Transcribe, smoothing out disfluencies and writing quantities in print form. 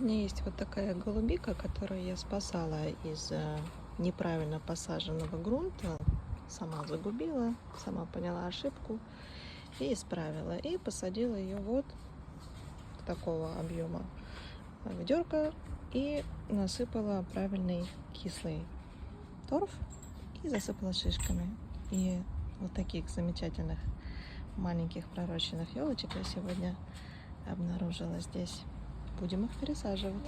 меня есть вот такая голубика, которую я спасала из неправильно посаженного грунта. Сама загубила, сама поняла ошибку и исправила. И посадила ее вот в такого объема ведерко и насыпала правильный кислый торф и засыпала шишками. И вот таких замечательных маленьких пророщенных елочек я сегодня обнаружила здесь. Будем их пересаживать.